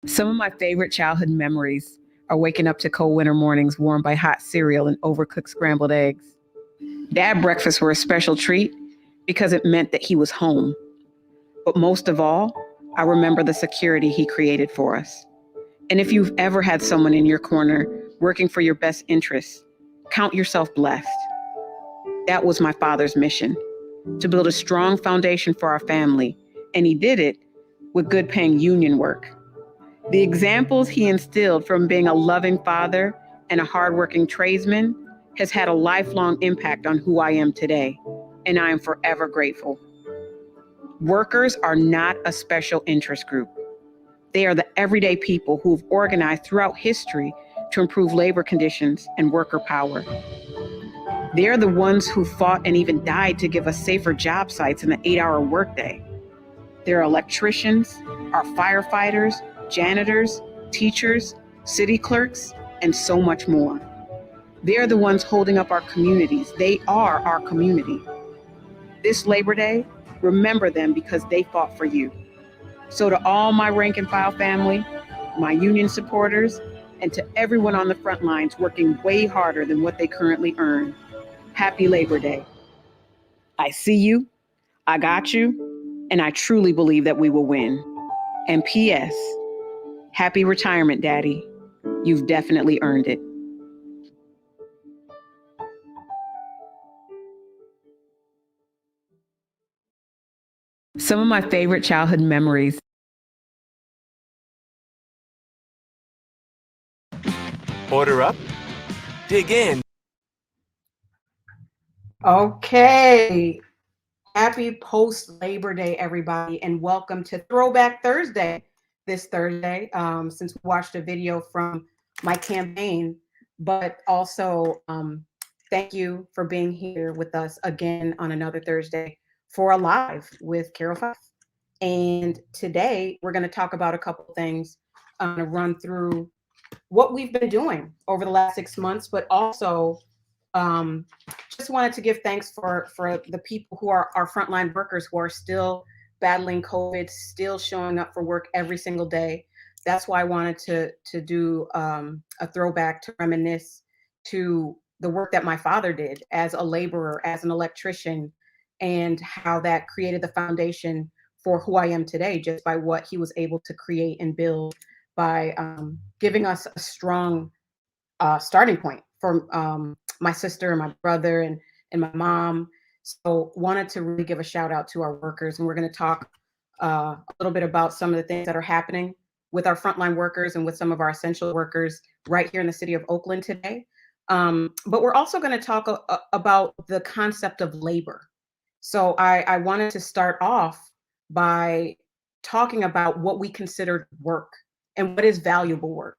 Some of my favorite childhood memories are waking up to cold winter mornings warmed by hot cereal and overcooked scrambled eggs. Dad breakfasts were a special treat because it meant that he was home. But most of all, I remember the security he created for us. And if you've ever had someone in your corner working for your best interests, count yourself blessed. That was my father's mission, to build a strong foundation for our family, and he did it with good paying union work. The examples he instilled from being a loving father and a hardworking tradesman has had a lifelong impact on who I am today, and I am forever grateful. Workers are not a special interest group. They are the everyday people who've organized throughout history to improve labor conditions and worker power. They are the ones who fought and even died to give us safer job sites in the 8-hour workday. There are electricians, our firefighters, janitors, teachers, city clerks, and so much more. They are the ones holding up our communities. They are our community. This Labor Day, remember them because they fought for you. So to all my rank and file family, my union supporters, and to everyone on the front lines working way harder than what they currently earn, happy Labor Day. I see you, I got you, and I truly believe that we will win. And P.S. Happy retirement, Daddy. You've definitely earned it. Some of my favorite childhood memories. Order up, dig in. Okay. Happy post Labor Day, everybody, and welcome to Throwback Thursday this Thursday. Since we watched a video from my campaign, but also thank you for being here with us again on another Thursday for a live with Carroll Fife. And today we're going to talk about a couple things. I'm going to run through what we've been doing over the last 6 months, but also um, just wanted to give thanks for the people who are our frontline workers who are still battling COVID, still showing up for work every single day. That's why I wanted to do a throwback to reminisce to the work that my father did as a laborer, as an electrician, and how that created the foundation for who I am today, just by what he was able to create and build by giving us a strong starting point for my sister and my brother and my mom. So wanted to really give a shout out to our workers, and we're going to talk a little bit about some of the things that are happening with our frontline workers and with some of our essential workers right here in the city of Oakland today. But we're also going to talk about the concept of labor. So I wanted to start off by talking about what we consider work and what is valuable work.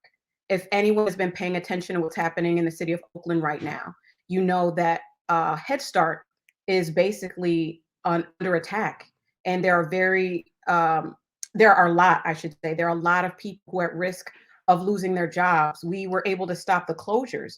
If anyone has been paying attention to what's happening in the city of Oakland right now, you know that Head Start is basically under attack, and there are a lot, I should say, there are a lot of people who are at risk of losing their jobs. We were able to stop the closures,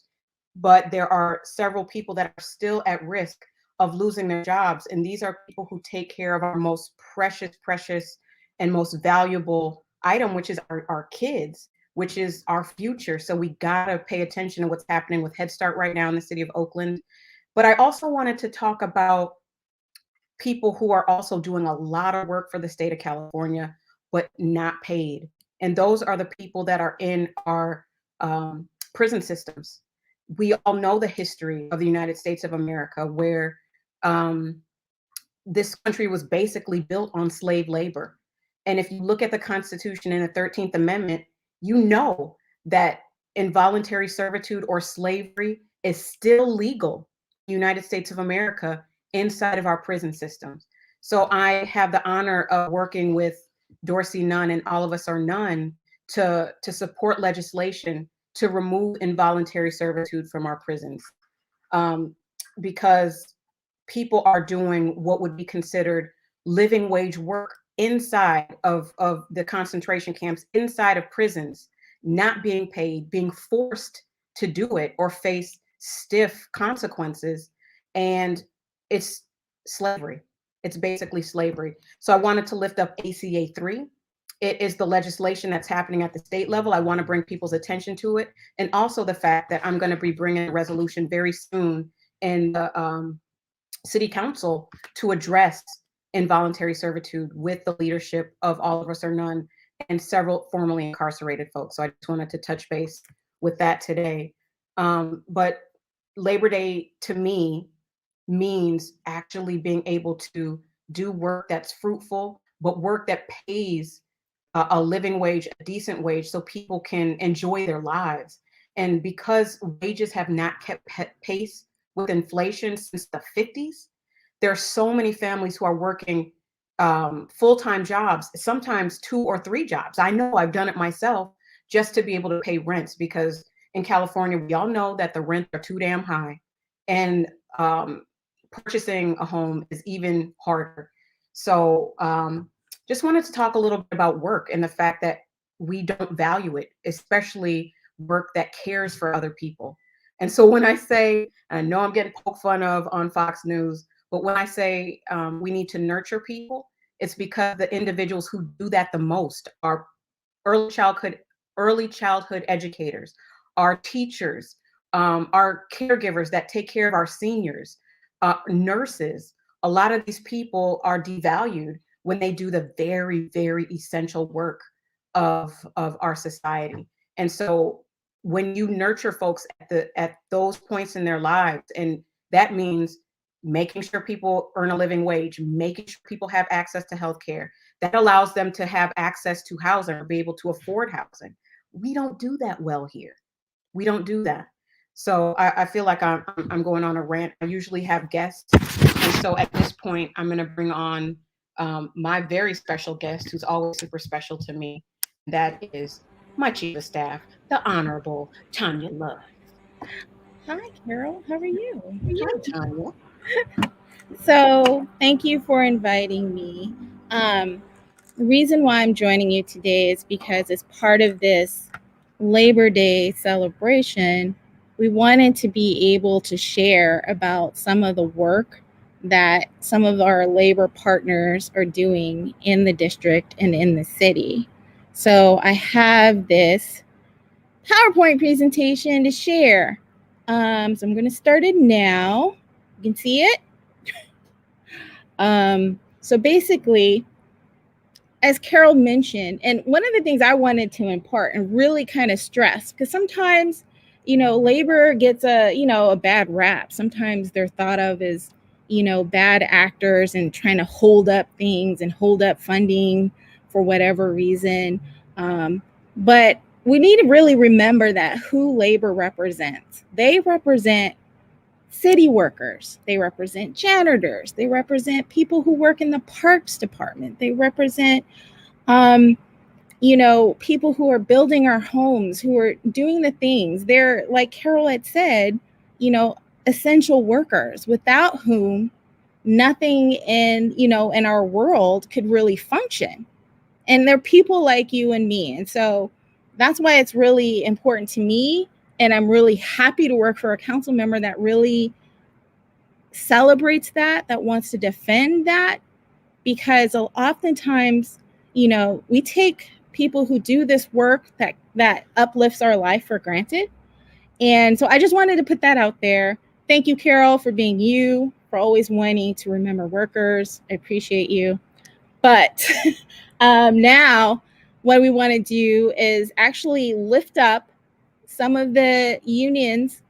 but there are several people that are still at risk of losing their jobs, and these are people who take care of our most precious, and most valuable item, which is our kids, which is our future. So we gotta pay attention to what's happening with Head Start right now in the city of Oakland. But I also wanted to talk about people who are also doing a lot of work for the state of California, but not paid. And those are the people that are in our prison systems. We all know the history of the United States of America, where um, this country was basically built on slave labor. And if you look at the Constitution and the 13th Amendment, you know that involuntary servitude or slavery is still legal in the United States of America inside of our prison systems. So I have the honor of working with Dorsey Nunn and All of Us Are None to support legislation to remove involuntary servitude from our prisons. Um, because people are doing what would be considered living wage work inside of the concentration camps, inside of prisons, not being paid, being forced to do it or face stiff consequences. And it's slavery. It's basically slavery. So I wanted to lift up ACA 3, it is the legislation that's happening at the state level. I want to bring people's attention to it. And also the fact that I'm going to be bringing a resolution very soon in the city council to address involuntary servitude with the leadership of All of Us or None and several formerly incarcerated folks. So I just wanted to touch base with that today. But Labor Day to me means actually being able to do work that's fruitful, but work that pays a living wage, a decent wage, so people can enjoy their lives. And because wages have not kept pace with inflation since the 50s, there are so many families who are working full-time jobs, sometimes 2 or 3 jobs. I know I've done it myself just to be able to pay rents, because in California, we all know that the rents are too damn high. And purchasing a home is even harder. So just wanted to talk a little bit about work and the fact that we don't value it, especially work that cares for other people. And so when I say, I know I'm getting poked fun of on Fox News, but when I say we need to nurture people, it's because the individuals who do that the most are early childhood educators, our teachers, our caregivers that take care of our seniors, nurses. A lot of these people are devalued when they do the very, very essential work of our society. And so when you nurture folks at those points in their lives, and that means making sure people earn a living wage, making sure people have access to healthcare, that allows them to have access to housing or be able to afford housing. We don't do that well here. We don't do that. So I feel like I'm going on a rant. I usually have guests. And so at this point, I'm going to bring on my very special guest, who's always super special to me. That is my chief of staff, the Honorable Tanya Love. Hi, Carol. How are you? Hi, Tanya. So, thank you for inviting me. The reason why I'm joining you today is because, as part of this Labor Day celebration, we wanted to be able to share about some of the work that some of our labor partners are doing in the district and in the city. So, I have this PowerPoint presentation to share. So I'm going to start it now. You can see it. So basically, as Carol mentioned, and one of the things I wanted to impart and really kind of stress, because sometimes, labor gets a bad rap. Sometimes they're thought of as, bad actors and trying to hold up things and hold up funding for whatever reason. But we need to really remember that who labor represents. They represent city workers. They represent janitors. They represent people who work in the parks department. They represent, people who are building our homes, who are doing the things. They're, like Carol had said, essential workers without whom nothing in our world could really function. And they're people like you and me. And so that's why it's really important to me. And I'm really happy to work for a council member that really celebrates that wants to defend that, because oftentimes, we take people who do this work that uplifts our life for granted. And so I just wanted to put that out there. Thank you, Carol, for being you, for always wanting to remember workers. I appreciate you. But now what we want to do is actually lift up some of the unions,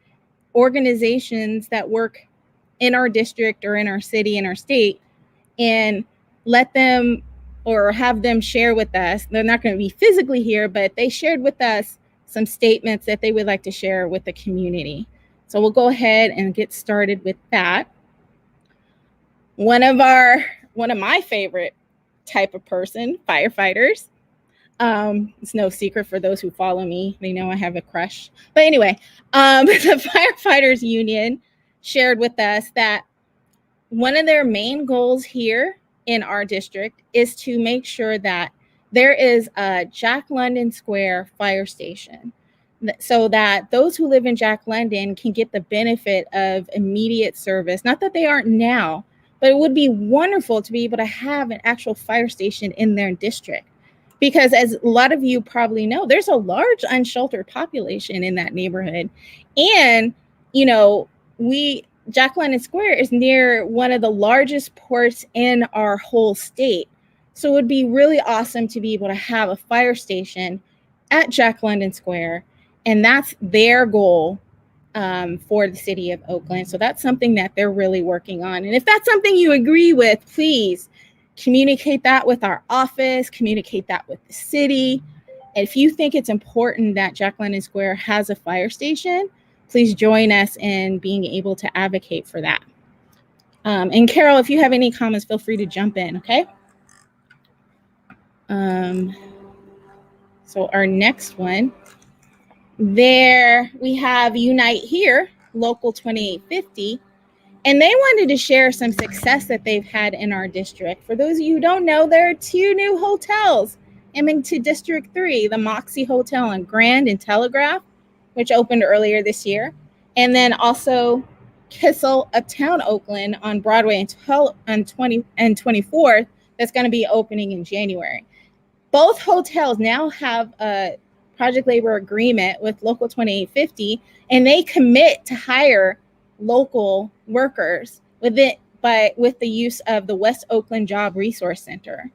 organizations that work in our district or in our city, in our state, and let them or have them share with us. They're not going to be physically here, but they shared with us some statements that they would like to share with the community. So we'll go ahead and get started with that. One of my favorite type of person, firefighters. It's no secret for those who follow me. They know I have a crush. But anyway, the Firefighters Union shared with us that one of their main goals here in our district is to make sure that there is a Jack London Square fire station, so that those who live in Jack London can get the benefit of immediate service. Not that they aren't now, but it would be wonderful to be able to have an actual fire station in their district. because as a lot of you probably know, there's a large unsheltered population in that neighborhood. And, you know, Jack London Square is near one of the largest ports in our whole state. So it would be really awesome to be able to have a fire station at Jack London Square. And that's their goal for the city of Oakland. So that's something that they're really working on. And if that's something you agree with, please communicate that with our office, communicate that with the city. And if you think it's important that Jack London Square has a fire station, please join us in being able to advocate for that. And Carol, if you have any comments, feel free to jump in, okay? So our next one, there we have Unite Here, Local 2850. And they wanted to share some success that they've had in our district. For those of you who don't know, there are 2 new hotels coming to District 3, the Moxie Hotel on Grand and Telegraph, which opened earlier this year. And then also Kissel Uptown Oakland on Broadway and 24th, that's going to be opening in January. Both hotels now have a project labor agreement with Local 2850, and they commit to hire local workers with the use of the West Oakland Job Resource Center.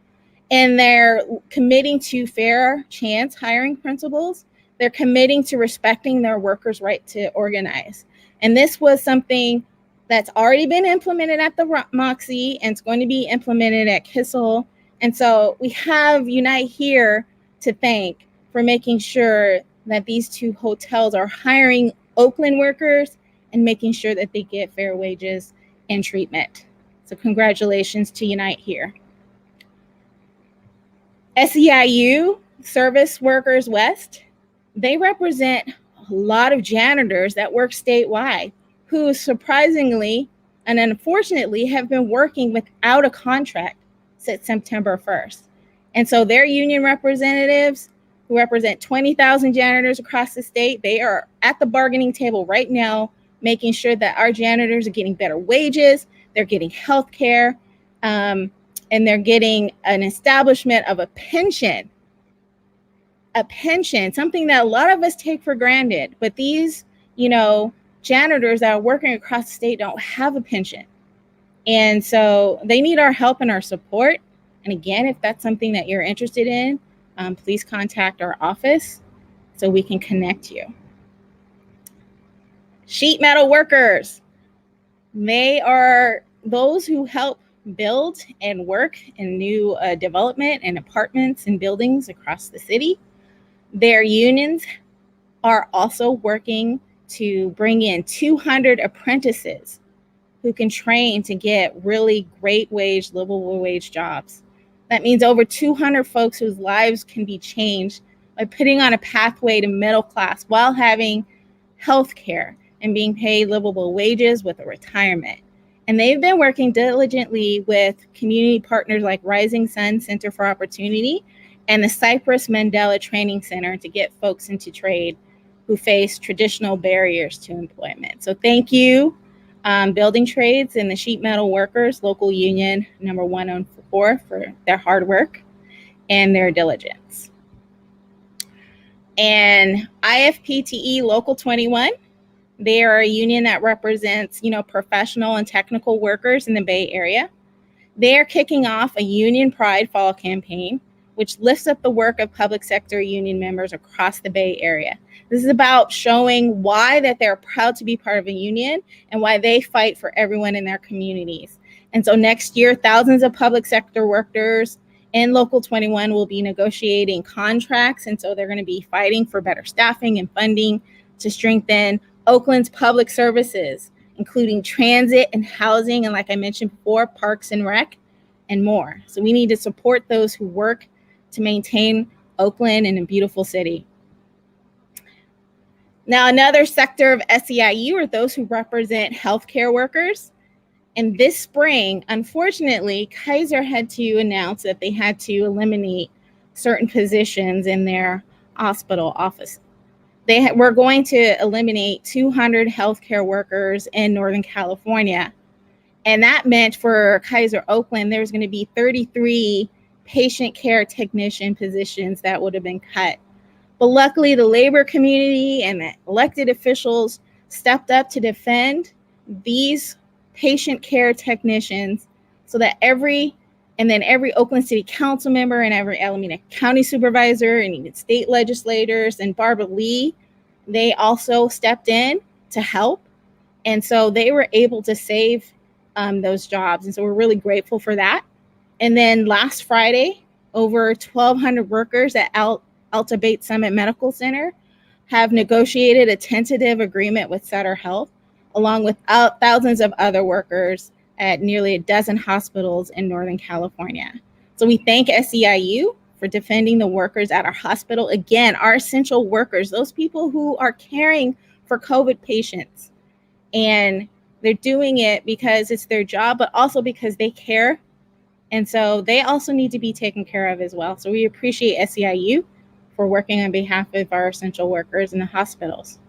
And they're committing to fair chance hiring principles. They're committing to respecting their workers' right to organize. And this was something that's already been implemented at the Moxie, and it's going to be implemented at Kissel. And so we have Unite Here to thank for making sure that these 2 hotels are hiring Oakland workers and making sure that they get fair wages and treatment. So congratulations to Unite Here. SEIU, Service Workers West, they represent a lot of janitors that work statewide who surprisingly and unfortunately have been working without a contract since September 1st. And so their union representatives, who represent 20,000 janitors across the state, they are at the bargaining table right now, making sure that our janitors are getting better wages, they're getting health care, and they're getting an establishment of a pension, something that a lot of us take for granted. But these, janitors that are working across the state don't have a pension. And so they need our help and our support. And again, if that's something that you're interested in, please contact our office so we can connect you. Sheet metal workers. They are those who help build and work in new development and apartments and buildings across the city. Their unions are also working to bring in 200 apprentices who can train to get really great wage, livable wage jobs. That means over 200 folks whose lives can be changed by putting on a pathway to middle class while having health care and being paid livable wages with a retirement. And they've been working diligently with community partners like Rising Sun Center for Opportunity and the Cypress Mandela Training Center to get folks into trade who face traditional barriers to employment. So thank you, Building Trades and the Sheet Metal Workers Local Union number 104 for their hard work and their diligence. And IFPTE Local 21, they are a union that represents, professional and technical workers in the Bay Area. They are kicking off a Union Pride Fall campaign, which lifts up the work of public sector union members across the Bay Area. This is about showing why that they're proud to be part of a union and why they fight for everyone in their communities. And so next year, thousands of public sector workers in Local 21 will be negotiating contracts. And so they're going to be fighting for better staffing and funding to strengthen Oakland's public services, including transit and housing, and like I mentioned before, parks and rec, and more. So we need to support those who work to maintain Oakland in a beautiful city. Now, another sector of SEIU are those who represent healthcare workers. And this spring, unfortunately, Kaiser had to announce that they had to eliminate certain positions in their hospital office. They were going to eliminate 200 healthcare workers in Northern California. And that meant for Kaiser Oakland, there's going to be 33 patient care technician positions that would have been cut. But luckily, the labor community and the elected officials stepped up to defend these patient care technicians so that every Oakland City Council member and every Alameda County supervisor and even state legislators and Barbara Lee, they also stepped in to help. And so they were able to save those jobs. And so we're really grateful for that. And then last Friday, over 1,200 workers at Alta Bates Summit Medical Center have negotiated a tentative agreement with Sutter Health, along with thousands of other workers at nearly a dozen hospitals in Northern California. So we thank SEIU for defending the workers at our hospital. Again, our essential workers, those people who are caring for COVID patients. And they're doing it because it's their job, but also because they care. And so they also need to be taken care of as well. So we appreciate SEIU for working on behalf of our essential workers in the hospitals.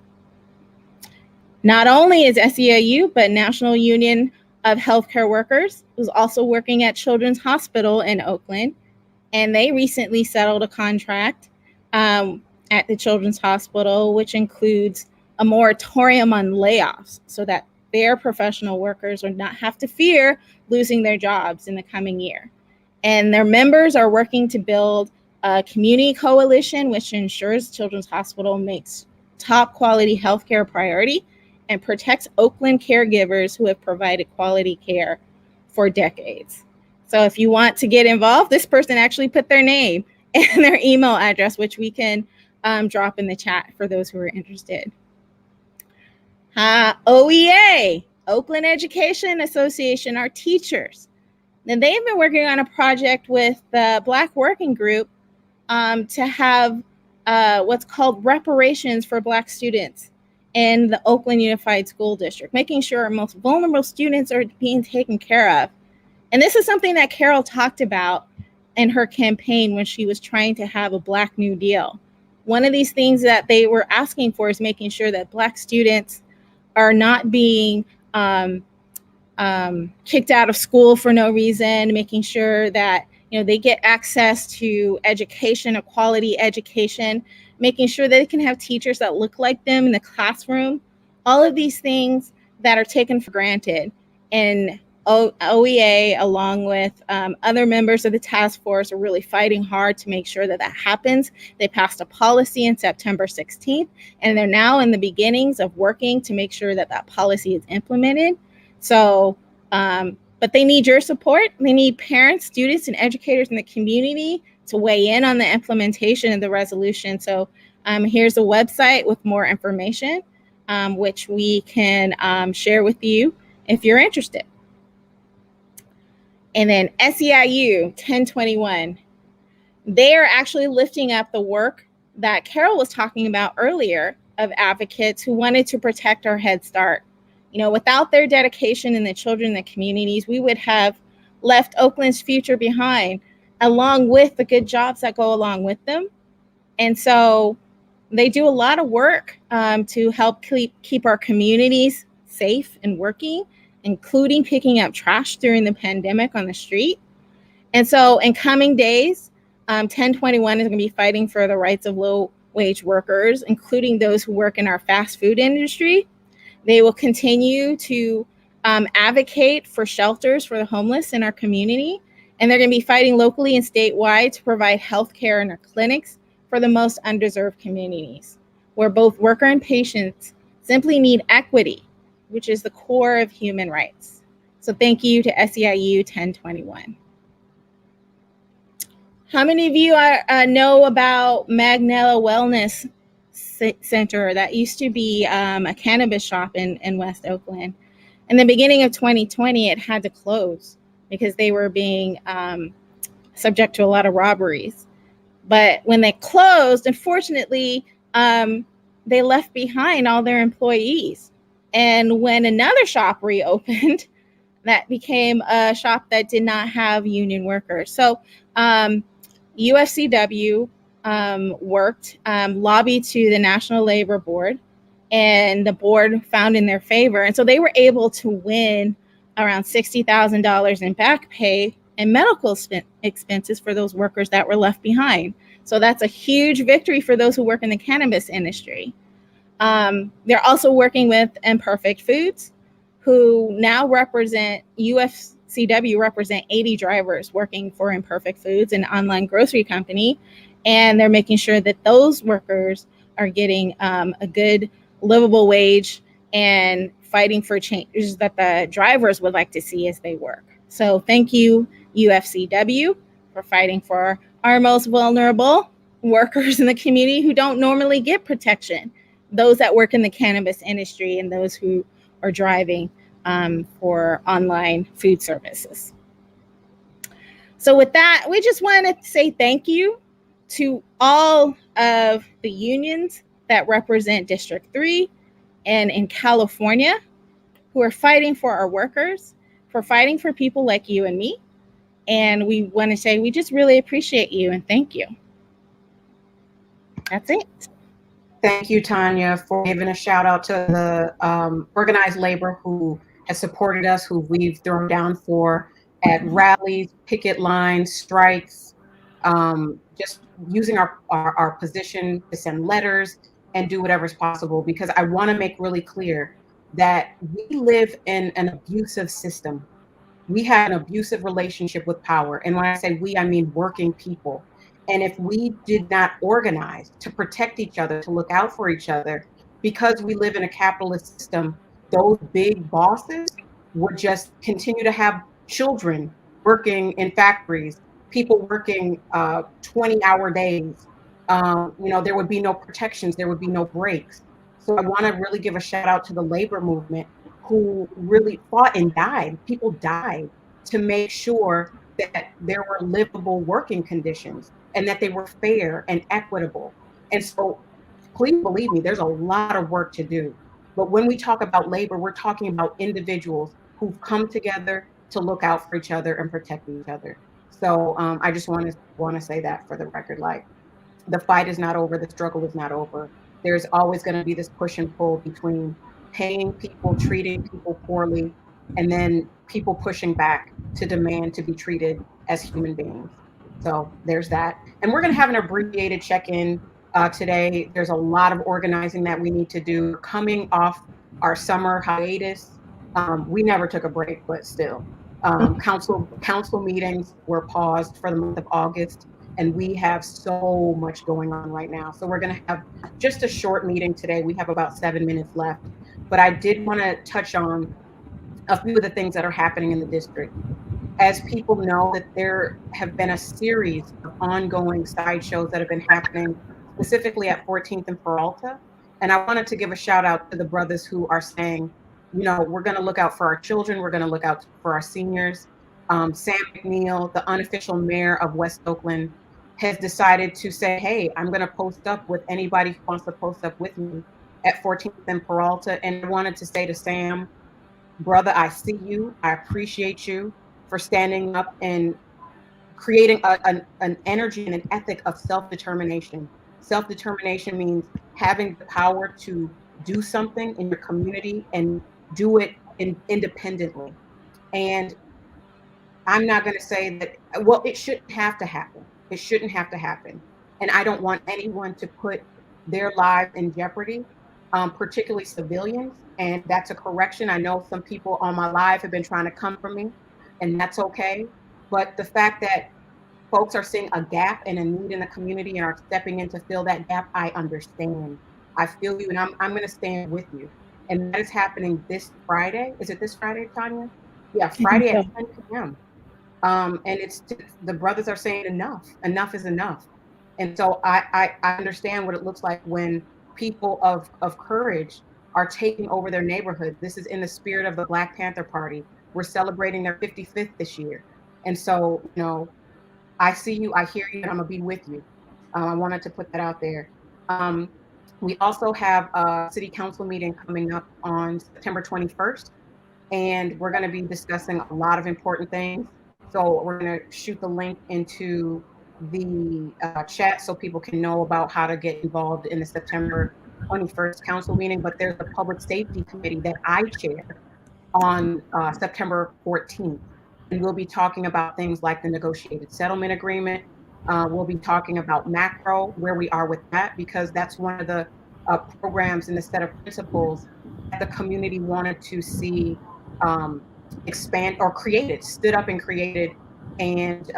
Not only is SEIU, but National Union of Healthcare Workers was also working at Children's Hospital in Oakland. And they recently settled a contract at the Children's Hospital, which includes a moratorium on layoffs so that their professional workers would not have to fear losing their jobs in the coming year. And their members are working to build a community coalition, which ensures Children's Hospital makes top quality healthcare a priority and protects Oakland caregivers who have provided quality care for decades. So if you want to get involved, this person actually put their name and their email address, which we can drop in the chat for those who are interested. OEA, Oakland Education Association, our teachers. Now they've been working on a project with the Black Working Group to have what's called reparations for Black students in the Oakland Unified School District, making sure our most vulnerable students are being taken care of. And this is something that Carroll talked about in her campaign when she was trying to have a Black New Deal. One of these things that they were asking for is making sure that Black students are not being kicked out of school for no reason, making sure that they get access to education, a quality education, making sure that they can have teachers that look like them in the classroom, all of these things that are taken for granted. And OEA, along with other members of the task force, are really fighting hard to make sure that that happens. They passed a policy on September 16th, and they're now in the beginnings of working to make sure that that policy is implemented. So, but they need your support. They need parents, students, and educators in the community to weigh in on the implementation of the resolution. So here's a website with more information, which we can share with you if you're interested. And then SEIU 1021, they are actually lifting up the work that Carroll was talking about earlier of advocates who wanted to protect our Head Start. Without their dedication and the children in the communities, we would have left Oakland's future behind, along with the good jobs that go along with them. And so they do a lot of work to help keep our communities safe and working, including picking up trash during the pandemic on the street. And so in coming days, 1021 is going to be fighting for the rights of low-wage workers, including those who work in our fast food industry. They will continue to advocate for shelters for the homeless in our community. And they're going to be fighting locally and statewide to provide health care in our clinics for the most undeserved communities, where both worker and patients simply need equity, which is the core of human rights. So thank you to SEIU 1021. How many of you know about Magnella Wellness Center? That used to be a cannabis shop in West Oakland. In the beginning of 2020, it had to close because they were being subject to a lot of robberies. But when they closed, unfortunately, they left behind all their employees. And when another shop reopened, that became a shop that did not have union workers. So UFCW worked, lobbied to the National Labor Board, and the board found in their favor. And so they were able to win around $60,000 in back pay and medical expenses for those workers that were left behind. So that's a huge victory for those who work in the cannabis industry. They're also working with Imperfect Foods, who now represent UFCW represent 80 drivers working for Imperfect Foods, an online grocery company, and they're making sure that those workers are getting a good livable wage and fighting for changes that the drivers would like to see as they work. So thank you, UFCW, for fighting for our most vulnerable workers in the community who don't normally get protection, those that work in the cannabis industry and those who are driving for online food services. So with that, we just want to say thank you to all of the unions that represent District 3 and in California who are fighting for our workers, for fighting for people like you and me. And we want to say we just really appreciate you and thank you. That's it. Thank you, Tanya, for giving a shout out to the organized labor who has supported us, who we've thrown down for at rallies, picket lines, strikes, just using our position to send letters and do whatever's possible. Because I want to make really clear that we live in an abusive system. We have an abusive relationship with power. And when I say we, I mean working people. And if we did not organize to protect each other, to look out for each other, because we live in a capitalist system, those big bosses would just continue to have children working in factories, people working 20-hour days. There would be no protections, there would be no breaks. So I want to really give a shout out to the labor movement who really fought and died. People died to make sure that there were livable working conditions and that they were fair and equitable. And so please believe me, there's a lot of work to do. But when we talk about labor, we're talking about individuals who've come together to look out for each other and protect each other. So I just want to say that for the record, like the fight is not over, the struggle is not over. There's always going to be this push and pull between paying people, treating people poorly, and then people pushing back to demand to be treated as human beings. So there's that. And we're going to have an abbreviated check-in today. There's a lot of organizing that we need to do. Coming off our summer hiatus, we never took a break, but still. Council meetings were paused for the month of August, and we have so much going on right now. So we're going to have just a short meeting today. We have about 7 minutes left, but I did want to touch on a few of the things that are happening in the district. As people know, that there have been a series of ongoing sideshows that have been happening, specifically at 14th and Peralta. And I wanted to give a shout out to the brothers who are saying, we're going to look out for our children. We're going to look out for our seniors. Sam McNeil, the unofficial mayor of West Oakland, has decided to say, hey, I'm going to post up with anybody who wants to post up with me at 14th and Peralta. And I wanted to say to Sam, brother, I see you. I appreciate you for standing up and creating an energy and an ethic of self-determination. Self-determination means having the power to do something in your community and do it independently. And I'm not going to say that, well, it shouldn't have to happen. It shouldn't have to happen. And I don't want anyone to put their lives in jeopardy, particularly civilians. And that's a correction. I know some people on my live have been trying to come for me, and that's okay. But the fact that folks are seeing a gap and a need in the community and are stepping in to fill that gap, I understand. I feel you, and I'm going to stand with you. And that is happening this Friday. Is it this Friday, Tanya? Yeah, Friday at 10 p.m. And it's the brothers are saying enough is enough. And so I understand what it looks like when people of courage are taking over their neighborhood. This is in the spirit of the Black Panther Party. We're celebrating their 55th this year. And so, I see you, I hear you, and I'm gonna be with you. I wanted to put that out there. We also have a city council meeting coming up on September 21st, and we're gonna be discussing a lot of important things. So we're gonna shoot the link into the chat so people can know about how to get involved in the September 21st council meeting. But there's a public safety committee that I chair on September 14th. And we'll be talking about things like the negotiated settlement agreement. We'll be talking about macro, where we are with that, because that's one of the programs in the set of principles that the community wanted to see expand or created, stood up and created. And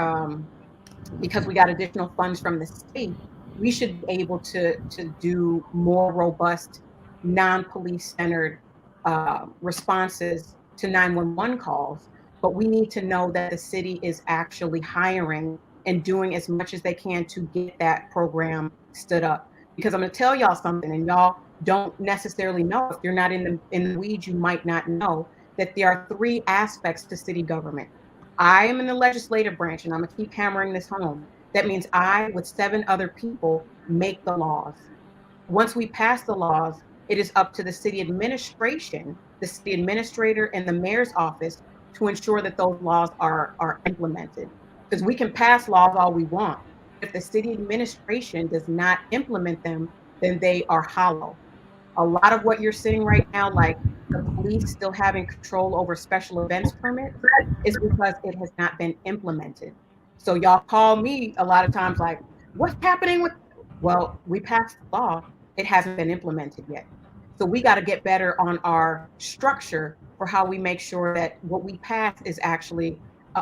because we got additional funds from the state, we should be able to do more robust, non-police centered responses to 911 calls. But we need to know that the city is actually hiring and doing as much as they can to get that program stood up. Because I'm going to tell y'all something, and y'all don't necessarily know. If you're not in the weeds, you might not know that there are three aspects to city government. I am in the legislative branch, and I'm going to keep hammering this home. That means I, with 7 other people, make the laws. Once we pass the laws, it is up to the city administration, the city administrator, and the mayor's office to ensure that those laws are implemented. Because we can pass laws all we want. If the city administration does not implement them, then they are hollow. A lot of what you're seeing right now, like the police still having control over special events permits, is because it has not been implemented. So y'all call me a lot of times like, what's happening with, well, we passed the law, it hasn't been implemented yet. So we got to get better on our structure for how we make sure that what we pass is actually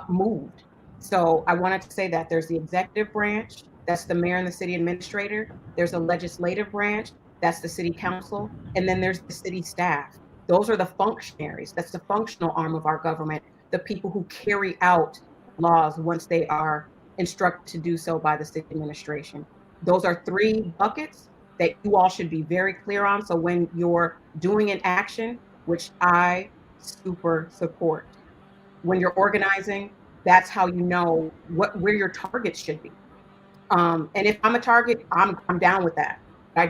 moved. So I wanted to say that there's the executive branch, that's the mayor and the city administrator. There's a legislative branch, that's the city council. And then there's the city staff. Those are the functionaries. That's the functional arm of our government, the people who carry out laws once they are instructed to do so by the city administration. Those are 3 buckets that you all should be very clear on. So when you're doing an action, which I super support, when you're organizing, that's how you know where your targets should be. And if I'm a target, I'm down with that. I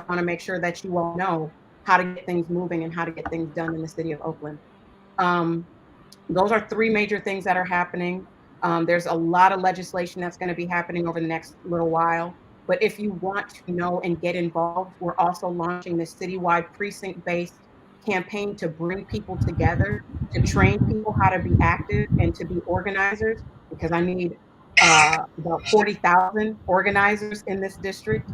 want to make sure that you all know how to get things moving and how to get things done in the city of Oakland. Um, those are 3 major things that are happening. There's a lot of legislation that's going to be happening over the next little while. But if you want to know and get involved, we're also launching this citywide precinct-based campaign to bring people together, to train people how to be active and to be organizers, because I need about 40,000 organizers in this district.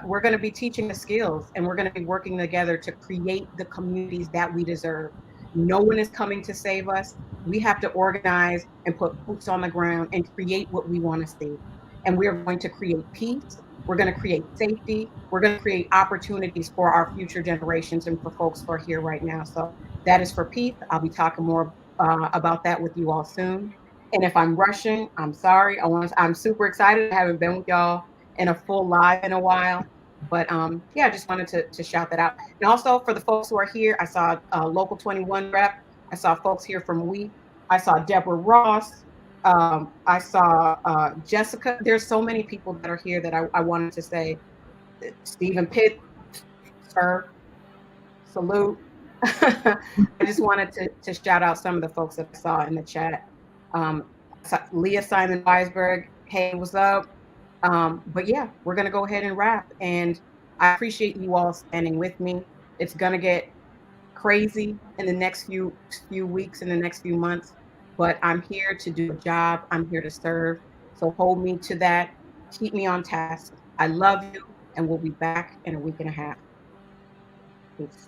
We're going to be teaching the skills, and we're going to be working together to create the communities that we deserve. No one is coming to save us. We have to organize and put boots on the ground and create what we want to see. And we are going to create peace. We're going to create safety. We're going to create opportunities for our future generations and for folks who are here right now. So that is for peace. I'll be talking more about that with you all soon. And if I'm rushing, I'm sorry. I'm super excited. I haven't been with y'all in a full live in a while. But yeah, I just wanted to shout that out. And also for the folks who are here, I saw Local 21 rep. I saw folks here from WEEP. I saw Deborah Ross. I saw Jessica. There's so many people that are here that I wanted to say. Stephen Pitt, sir, salute. I just wanted to shout out some of the folks that I saw in the chat. Leah Simon Weisberg, hey, what's up? But yeah, we're gonna go ahead and wrap. And I appreciate you all standing with me. It's gonna get crazy in the next few weeks, in the next few months. But I'm here to do a job. I'm here to serve. So hold me to that. Keep me on task. I love you, and we'll be back in a week and a half. Peace.